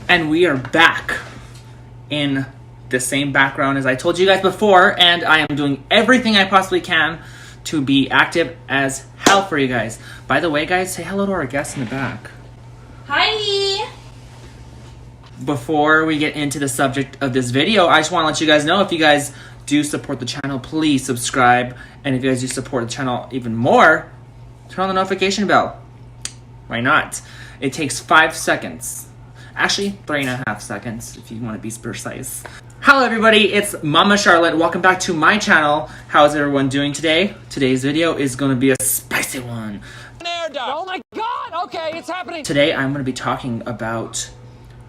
And we are back in the same background as I told you guys before, and I am doing everything I possibly can to be active as hell for you guys. By the way, guys, say hello to our guests in the back. Hi! Before we get into the subject of this video, I just want to let you guys know, if you guys do support the channel, please subscribe. And if you guys do support the channel even more, turn on the notification bell. Why not? It takes 5 seconds. Actually, 3.5 seconds if you want to be precise. Hello everybody, it's Mama Charlotte. Welcome back to my channel. How's everyone doing today? Today's video is going to be a spicy one. Oh my god! Okay, it's happening! Today I'm going to be talking about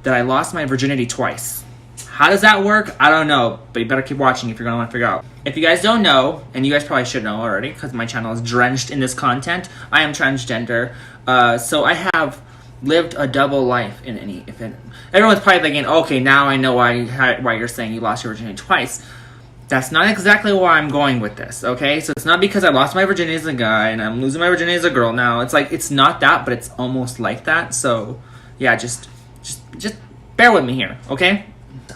that I lost my virginity twice. How does that work? I don't know, but you better keep watching if you're going to want to figure out. If you guys don't know, and you guys probably should know already because my channel is drenched in this content, I am transgender. So I have lived a double life in any event. Everyone's probably thinking, okay, now I know why you're saying you lost your virginity twice. That's not exactly where I'm going with this, okay? So it's not because I lost my virginity as a guy and I'm losing my virginity as a girl now. It's like, it's not that, but it's almost like that. So yeah, just bear with me here, okay?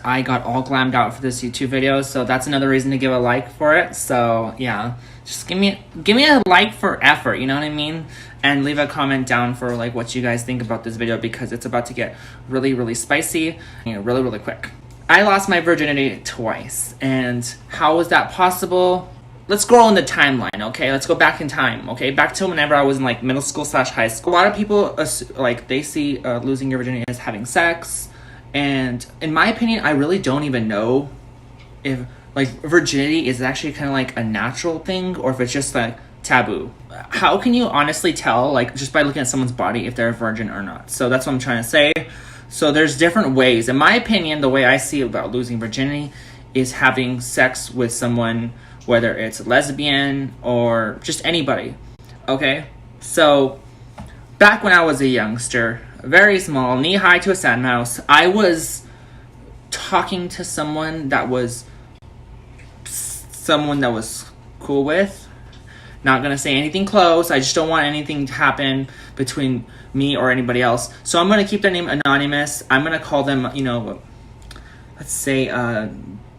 I got all glammed out for this YouTube video, so that's another reason to give a like for it. So yeah, just give me a like for effort, you know what I mean? And leave a comment down for like what you guys think about this video, because it's about to get really spicy, really quick. I lost my virginity twice, and how was that possible? Let's scroll in the timeline, okay? Let's go back in time, okay? Back to whenever I was in like middle school / high school. A lot of people like they see losing your virginity as having sex, and in my opinion, I really don't even know if like virginity is actually kind of like a natural thing or if it's just like taboo. How can you honestly tell, like, just by looking at someone's body, if they're a virgin or not? So that's what I'm trying to say. So there's different ways. In my opinion, the way I see about losing virginity is having sex with someone, whether it's lesbian or just anybody, okay? So back when I was a youngster, very small, knee-high to a sandmouse, I was talking to someone that was cool with. Not gonna say anything close. I just don't want anything to happen between me or anybody else. So I'm gonna keep their name anonymous. I'm gonna call them, let's say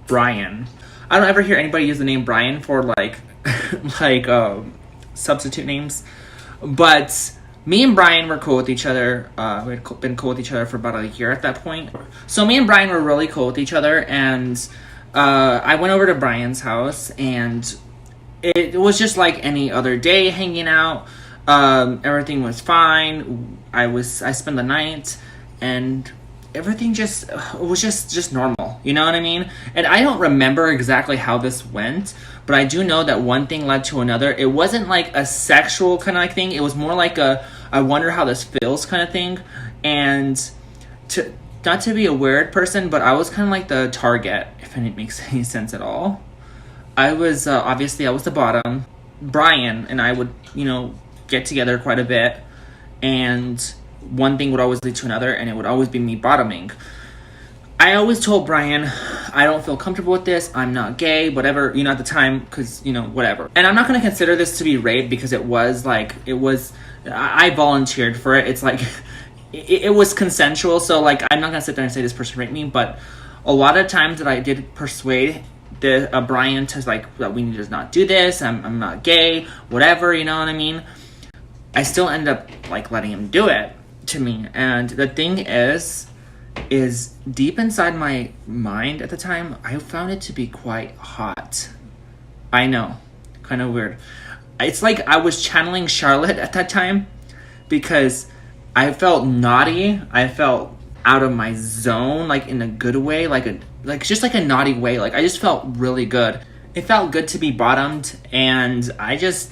Brian. I don't ever hear anybody use the name Brian for like substitute names. But me and Brian were cool with each other. We had been cool with each other for about a year at that point. So me and Brian were really cool with each other, and I went over to Brian's house, and it was just like any other day hanging out. Everything was fine. I spent the night, and everything was just normal. You know what I mean? And I don't remember exactly how this went, but I do know that one thing led to another. It wasn't like a sexual kind of like thing. It was more like a I wonder how this feels kind of thing. And not to be a weird person, but I was kind of like the target, if it makes any sense at all. I was, obviously, I was the bottom. Brian and I would, get together quite a bit. And one thing would always lead to another, and it would always be me bottoming. I always told Brian, I don't feel comfortable with this. I'm not gay, whatever, at the time, because, whatever. And I'm not going to consider this to be rape, because I volunteered for it. It's like, it was consensual. So, like, I'm not going to sit there and say this person raped me, but a lot of times that I did persuade Brian to like that we need to not do this. I'm not gay, whatever, you know what I mean? I still end up like letting him do it to me. And the thing is deep inside my mind at the time, I found it to be quite hot. I know, kind of weird. It's like I was channeling Charlotte at that time, because I felt naughty. I felt out of my zone, like in a good way, just like a naughty way. Like I just felt really good. It felt good to be bottomed, and I just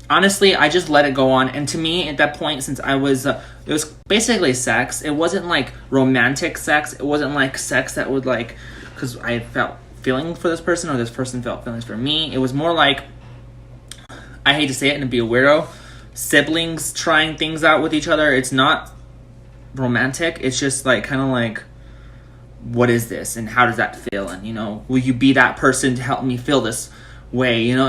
honestly I just let it go on. And to me at that point, since I was it was basically sex. It wasn't like romantic sex. It wasn't like sex that would like, because I felt feeling for this person or this person felt feelings for me. It was more like, I hate to say it and be a weirdo, siblings trying things out with each other. It's not romantic. It's just like kind of like, what is this and how does that feel, and will you be that person to help me feel this way, you know.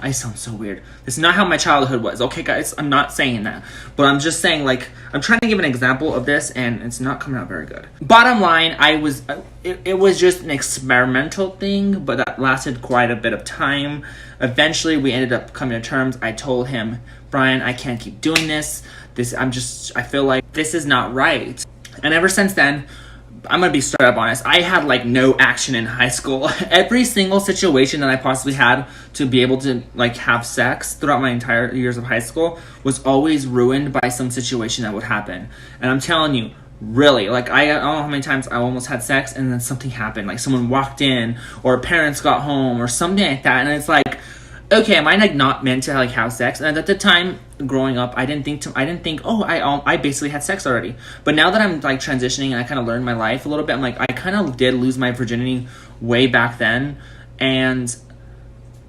I sound so weird. It's not how my childhood was, okay, guys? I'm not saying that, but I'm just saying, like, I'm trying to give an example of this, and it's not coming out very good. Bottom line, it was just an experimental thing, but that lasted quite a bit of time. Eventually, we ended up coming to terms. I told him, Brian, I can't keep doing this. I feel like this is not right. And ever since then, I'm gonna be straight up honest, I had like no action in high school. Every single situation that I possibly had to be able to like have sex throughout my entire years of high school was always ruined by some situation that would happen. And I'm telling you, really, like, I don't know how many times I almost had sex and then something happened, like someone walked in or parents got home or something like that, and it's like, okay, am I like not meant to like have sex? And at the time growing up, I didn't think, oh, I basically had sex already. But now that I'm like transitioning and I kind of learned my life a little bit, I'm like, I kind of did lose my virginity way back then, and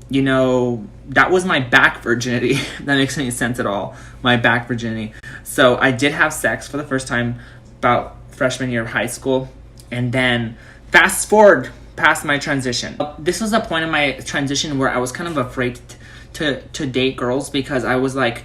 you know, that was my back virginity. If that makes any sense at all. My back virginity. So I did have sex for the first time about freshman year of high school, and then fast forward past my transition. This was a point in my transition where I was kind of afraid to date girls, because I was like,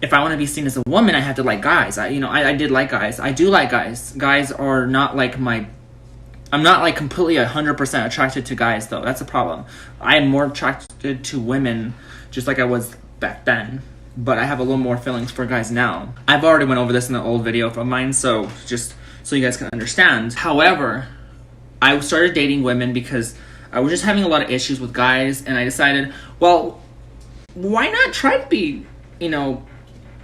if I want to be seen as a woman, I have to like guys. I did like guys. I do like guys. Guys are not like I'm not like completely 100% attracted to guys, though. That's a problem. I am more attracted to women, just like I was back then. But I have a little more feelings for guys now. I've already went over this in an old video of mine, so just so you guys can understand. However, I started dating women because I was just having a lot of issues with guys, and I decided, well, why not try to be, you know,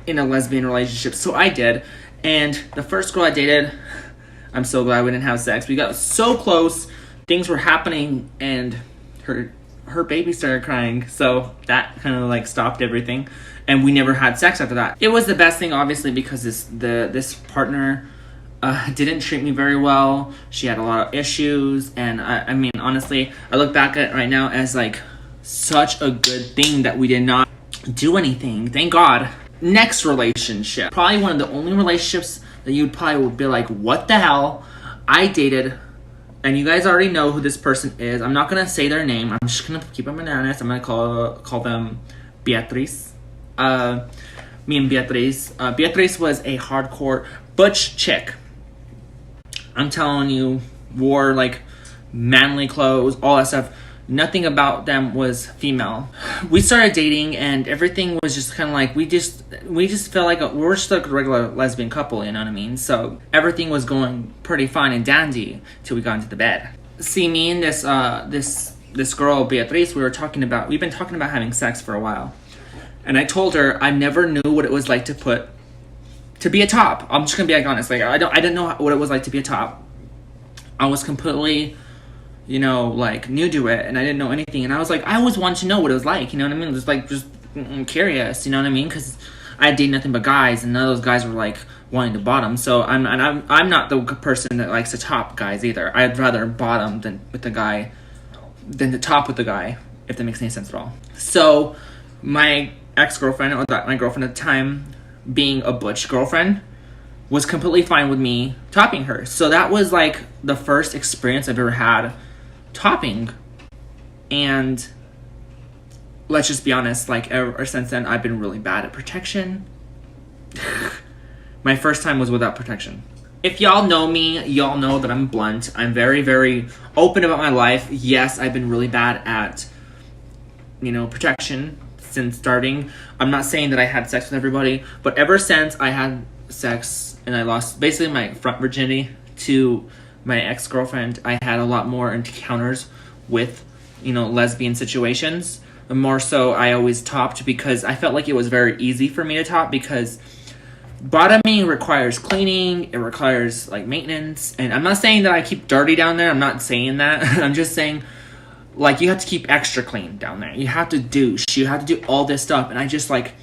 in a lesbian relationship? So I did, and the first girl I dated, I'm so glad we didn't have sex. We got so close, things were happening, and her baby started crying, so that kind of like stopped everything, and we never had sex after that. It was the best thing, obviously, because this partner didn't treat me very well. She had a lot of issues, and I mean, honestly, I look back at it right now as like such a good thing that we did not do anything. Thank God. Next relationship, probably one of the only relationships that you'd probably would be like, what the hell? I dated, and you guys already know who this person is. I'm not gonna say their name. I'm just gonna keep them anonymous. I'm gonna call them Beatriz. Me and Beatriz. Beatriz was a hardcore butch chick. I'm telling you, wore like manly clothes, all that stuff. Nothing about them was female. We started dating, and everything was just kind of like, we just felt like we're just like a regular lesbian couple, you know what I mean? So everything was going pretty fine and dandy till we got into the bed. See, me and this girl Beatriz, we've been talking about having sex for a while, and I told her I never knew what it was like to be a top. I'm just gonna be like honest. Like I didn't know what it was like to be a top. I was completely, you know, like new to it, and I didn't know anything. And I was like, I always wanted to know what it was like. You know what I mean? Just curious. You know what I mean? Because I date nothing but guys, and none of those guys were like wanting to bottom. So I'm not the person that likes to top guys either. I'd rather bottom than to top with the guy, if that makes any sense at all. So my ex-girlfriend, or my girlfriend at the time, being a butch girlfriend, was completely fine with me topping her. So that was like the first experience I've ever had topping. And let's just be honest, like ever since then, I've been really bad at protection. My first time was without protection. If y'all know me, y'all know that I'm blunt. I'm very, very open about my life. Yes, I've been really bad at, you know, protection since starting. I'm not saying that I had sex with everybody, but ever since I had sex and I lost basically my front virginity to my ex-girlfriend, I had a lot more encounters with, you know, lesbian situations. And more so, I always topped because I felt like it was very easy for me to top, because bottoming requires cleaning, it requires like maintenance, and I'm not saying that I keep dirty down there. I'm not saying that. I'm just saying, like, you have to keep extra clean down there. You have to douche. You have to do all this stuff. And I just like,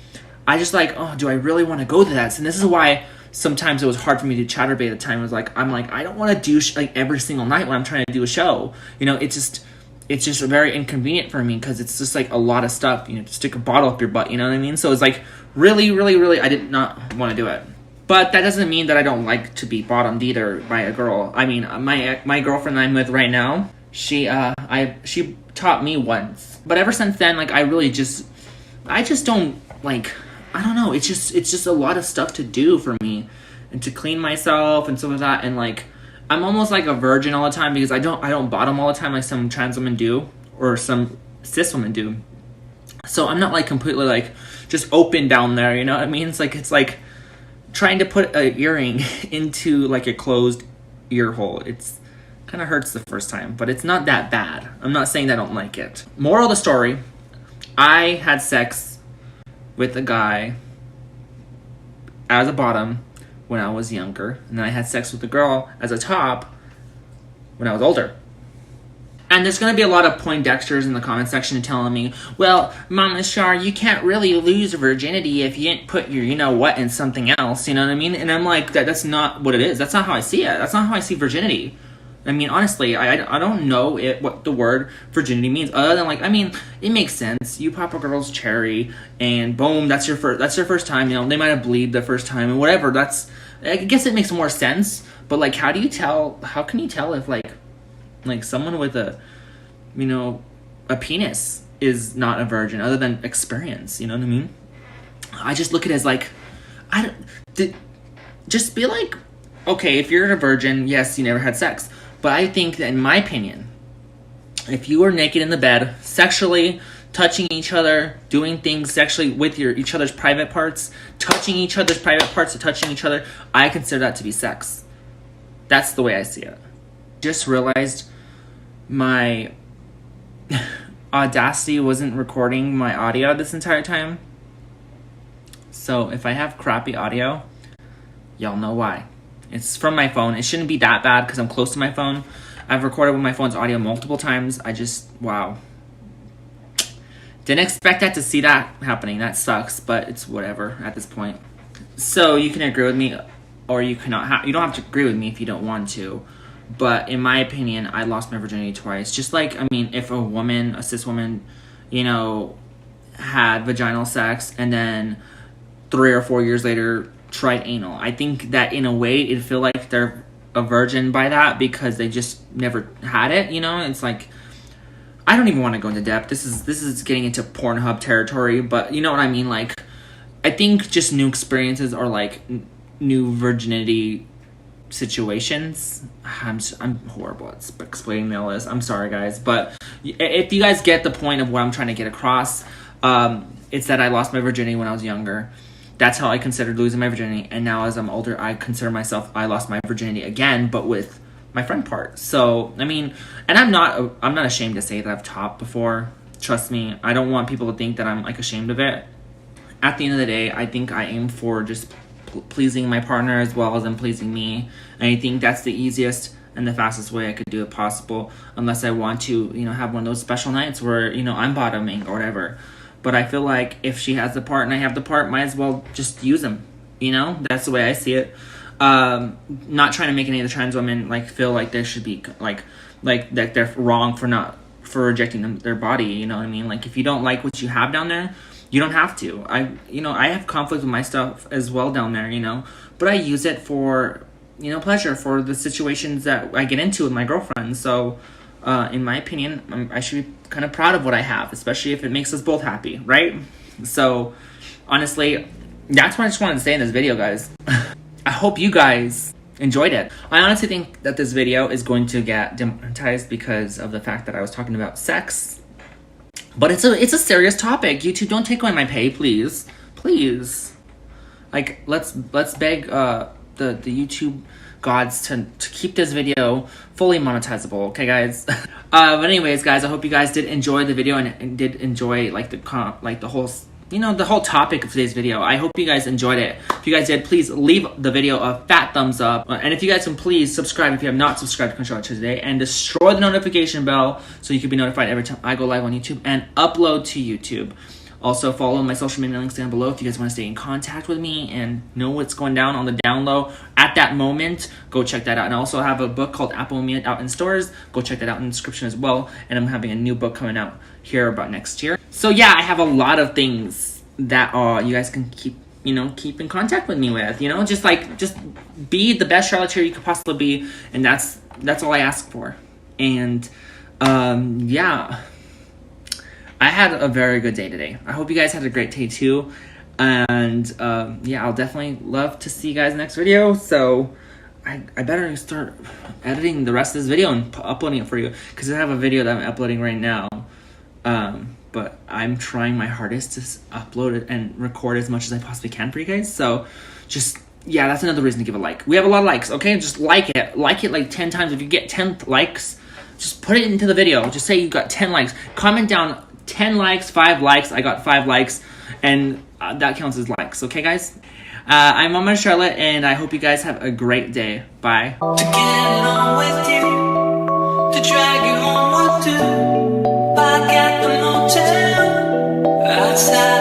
oh, do I really want to go to that? And this is why sometimes it was hard for me to chatterbait at the time. It was like, I'm like, I don't want to douche like every single night when I'm trying to do a show. You know, it's just very inconvenient for me, because it's just like a lot of stuff. You know, to stick a bottle up your butt. You know what I mean? So it's like really, really, really, I did not want to do it. But that doesn't mean that I don't like to be bottomed either by a girl. I mean, my girlfriend I'm with right now, she taught me once. But ever since then, like, I just don't, like, I don't know, it's just a lot of stuff to do for me, and to clean myself and stuff like that, and like, I'm almost like a virgin all the time because I don't bottom all the time like some trans women do, or some cis women do. So I'm not like completely like just open down there, you know what I mean? It's like trying to put an earring into like a closed ear hole. It's kind of hurts the first time, but it's not that bad. I'm not saying that I don't like it. Moral of the story, I had sex with a guy as a bottom when I was younger, and then I had sex with a girl as a top when I was older. And there's going to be a lot of Poindexters in the comment section telling me, well, Mama Shar, you can't really lose virginity if you didn't put your you-know-what in something else, you know what I mean? And I'm like, that's not what it is. That's not how I see it. That's not how I see virginity. I mean, honestly, I don't know what the word virginity means, other than, like, I mean, it makes sense. You pop a girl's cherry, and boom, that's your first time, you know, they might have bleed the first time, and whatever, I guess it makes more sense, but, like, how can you tell if, like someone with a penis is not a virgin, other than experience, you know what I mean? I just look at it as like, just be like, okay, if you're a virgin, yes, you never had sex. But I think that, in my opinion, if you are naked in the bed, sexually touching each other, doing things sexually with each other's private parts, touching each other's private parts, or touching each other, I consider that to be sex. That's the way I see it. Just realized my Audacity wasn't recording my audio this entire time. So if I have crappy audio, y'all know why. It's from my phone. It shouldn't be that bad because I'm close to my phone. I've recorded with my phone's audio multiple times. Wow. Didn't expect that to see that happening. That sucks, but it's whatever at this point. So you can agree with me, or you cannot. You don't have to agree with me if you don't want to. But in my opinion, I lost my virginity twice. Just like, I mean, if a cis woman, you know, had vaginal sex and then 3 or 4 years later tried anal, I think that in a way it'd feel like they're a virgin by that because they just never had it, you know? It's like, I don't even want to go into depth. This is getting into Pornhub territory, but you know what I mean? Like, I think just new experiences or like new virginity situations. I'm horrible at explaining all this. I'm sorry, guys, but if you guys get the point of what I'm trying to get across, it's that I lost my virginity when I was younger. That's how I considered losing my virginity, and now as I'm older, I consider myself I lost my virginity again, but with my friend part. So I mean, and I'm not ashamed to say that I've topped before. Trust me, I don't want people to think that I'm like ashamed of it. At the end of the day, I think I aim for just pleasing my partner as well as them pleasing me, and I think that's the easiest and the fastest way I could do it possible, unless I want to, you know, have one of those special nights where, you know, I'm bottoming or whatever. But I feel like if she has the part and I have the part, might as well just use them, you know? That's the way I see it. Not trying to make any of the trans women like feel like they should be like that they're wrong for rejecting their body, you know what I mean? Like, if you don't like what you have down there, you don't have to. I have conflict with my stuff as well down there, you know, but I use it for, you know, pleasure, for the situations that I get into with my girlfriend. So, in my opinion, I should be kind of proud of what I have, especially if it makes us both happy, right? So, honestly, that's what I just wanted to say in this video, guys. I hope you guys enjoyed it. I honestly think that this video is going to get demonetized because of the fact that I was talking about sex. But it's a serious topic. YouTube, don't take away my pay, please. Please. Like, let's beg the YouTube gods to keep this video fully monetizable, okay, guys? But anyways, guys, I hope you guys did enjoy the video and did enjoy like the whole, you know, the whole topic of today's video. I hope you guys enjoyed it. If you guys did, please leave the video a fat thumbs up. And if you guys can please subscribe if you have not subscribed to Control today, and destroy the notification bell so you can be notified every time I go live on YouTube and upload to YouTube. Also, follow my social media links down below if you guys want to stay in contact with me and know what's going down on the down low at that moment. Go check that out. And I also have a book called Apple Me out in stores. Go check that out in the description as well. And I'm having a new book coming out here about next year. So yeah, I have a lot of things that you guys can keep in contact with me with. You know, just be the best Charlotte you could possibly be, and that's all I ask for. And Yeah. I had a very good day today. I hope you guys had a great day too. And yeah, I'll definitely love to see you guys next video. So I better start editing the rest of this video and uploading it for you, because I have a video that I'm uploading right now. But I'm trying my hardest to upload it and record as much as I possibly can for you guys. So just, yeah, that's another reason to give a like. We have a lot of likes, okay? Just like it like 10 times. If you get 10 likes, just put it into the video. Just say you got 10 likes. Comment down 10 likes, 5 likes. I got 5 likes, and that counts as likes, okay, guys? I'm Mama Charlotte, and I hope you guys have a great day. Bye. To get along with you, to drag you home or two, back at the motel outside.